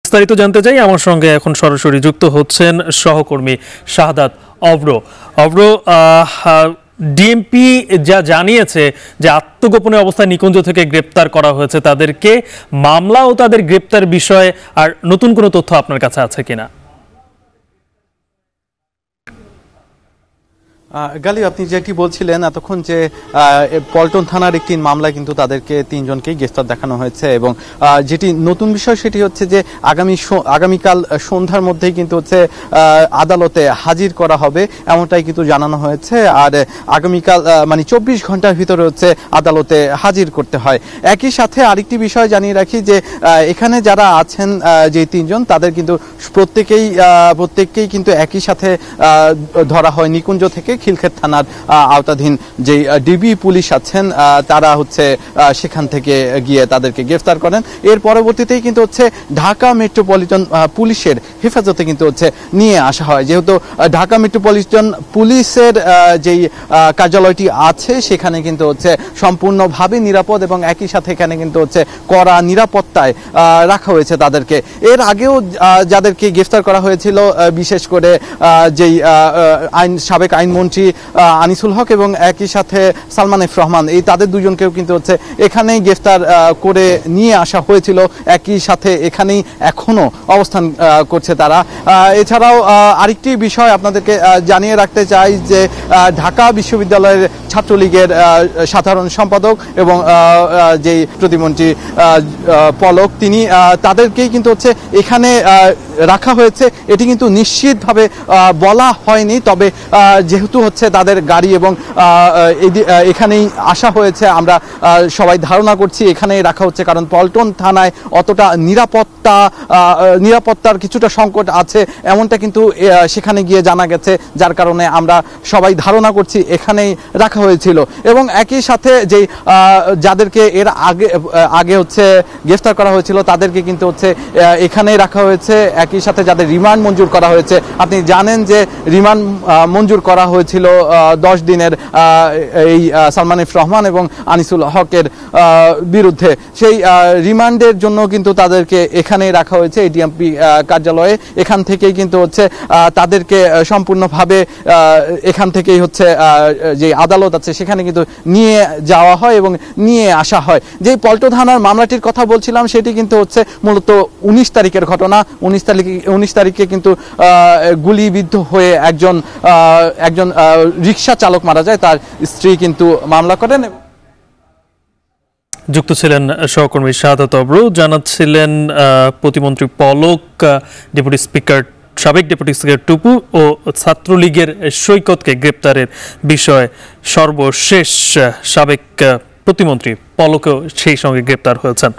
বিস্তারিত জানতে চাই। আমার সঙ্গে এখন সরাসরি যুক্ত হচ্ছেন সহকর্মী শাহাদাত অব্র। অব্র, ডিএমপি যা জানিয়েছে যে আত্মগোপনে অবস্থায় নিকুঞ্জ থেকে গ্রেপ্তার করা হয়েছে তাদেরকে, মামলা ও তাদের গ্রেপ্তার বিষয়ে আর নতুন কোনো তথ্য আপনার কাছে আছে কিনা? গালিব, আপনি যেটি বলছিলেন এতক্ষণ যে পল্টন থানার একটি মামলা কিন্তু তাদেরকে তিনজনকেই গ্রেফতার দেখানো হয়েছে এবং যেটি নতুন বিষয় সেটি হচ্ছে যে আগামীকাল সন্ধ্যার মধ্যেই কিন্তু হচ্ছে আদালতে হাজির করা হবে এমনটাই কিন্তু জানানো হয়েছে। আর আগামীকাল মানে 24 ঘন্টার ভিতরে হচ্ছে আদালতে হাজির করতে হয়। একই সাথে আরেকটি বিষয় জানিয়ে রাখি যে এখানে যারা আছেন যে তিনজন তাদের কিন্তু প্রত্যেককেই কিন্তু একই সাথে ধরা হয় নিকুঞ্জ থেকে। খিলক্ষেত থানার আওতাধীন যে ডিবি পুলিশ আছেন তারা হচ্ছে সেখান থেকে গিয়ে তাদেরকে গ্রেফতার করেন। এর পরবর্তীতেই কিন্তু হচ্ছে ঢাকা মেট্রোপলিটন পুলিশের হেফাজতে কিন্তু হচ্ছে নিয়ে আসা হয়। যেহেতু ঢাকা মেট্রোপলিটন পুলিশের যেই কার্যালয়টি আছে সেখানে কিন্তু হচ্ছে সম্পূর্ণভাবে নিরাপদ এবং একই সাথে এখানে কিন্তু হচ্ছে কড়া নিরাপত্তায় রাখা হয়েছে তাদেরকে। এর আগেও যাদেরকে গ্রেফতার করা হয়েছিল, বিশেষ করে যেই সাবেক আইনমন্ত্রী আনিসুল হক এবং একই সাথে সালমান এফ রহমান, এই তাদের দুজনকেও কিন্তু হচ্ছে এখানেই গ্রেফতার করে নিয়ে আসা হয়েছিল। একই সাথে এখানেই এখনো অবস্থান করছে তারা। এছাড়াও আরেকটি বিষয় আপনাদেরকে জানিয়ে রাখতে চাই যে ঢাকা বিশ্ববিদ্যালয়ের ছাত্রলীগের সাধারণ সম্পাদক এবং যেই প্রতিমন্ত্রী পলক, তিনি তাদেরকেই কিন্তু হচ্ছে এখানে রাখা হয়েছে। এটি কিন্তু নিশ্চিতভাবে বলা হয়নি, তবে যেহেতু হচ্ছে তাদের গাড়ি এবং এখানেই আসা হয়েছে, আমরা সবাই ধারণা করছি এখানেই রাখা হচ্ছে, কারণ পল্টন থানায় অতটা নিরাপত্তার কিছুটা সংকট আছে এমনটা কিন্তু সেখানে গিয়ে জানা গেছে, যার কারণে আমরা সবাই ধারণা করছি এখানেই রাখা হয়েছিল। এবং একই সাথে যে যাদেরকে এর আগে হচ্ছে গ্রেফতার করা হয়েছিল তাদেরকে কিন্তু হচ্ছে এখানেই রাখা হয়েছে। একই সাথে যাদের রিমান্ড মঞ্জুর করা হয়েছে, আপনি জানেন যে রিমান্ড মঞ্জুর করা হয়েছিল 10 দিনের এই সালমান এফ রহমান এবং আনিসুল হকের বিরুদ্ধে। সেই রিমান্ডের জন্য কিন্তু তাদেরকে এখানেই রাখা হয়েছে এডিএমপি কার্যালয়ে। এখান থেকেই কিন্তু হচ্ছে তাদেরকে সম্পূর্ণভাবে এখান থেকেই হচ্ছে যে আদালত আছে সেখানে কিন্তু নিয়ে যাওয়া হয় এবং নিয়ে আসা হয়। যে পল্টন থানার মামলাটির কথা বলছিলাম সেটি কিন্তু হচ্ছে মূলত 19 তারিখের ঘটনা। 19 তারিখে কিন্তু গুলিবিদ্ধ হয়ে একজন রিকশা চালক মারা যায়, তার স্ত্রী কিন্তু মামলা করেন। যুক্ত ছিলেন সহকর্মী শাহাদাত অব্র, জানাচ্ছিলেন প্রতিমন্ত্রী পলক, ডেপুটি স্পিকার সাবেক ডেপুটি স্পিকার টুপু ও ছাত্রলীগের সৈকতকে গ্রেপ্তারের বিষয় সর্বশেষ সাবেক প্রতিমন্ত্রী পলকও সেই সঙ্গে গ্রেপ্তার হয়েছেন।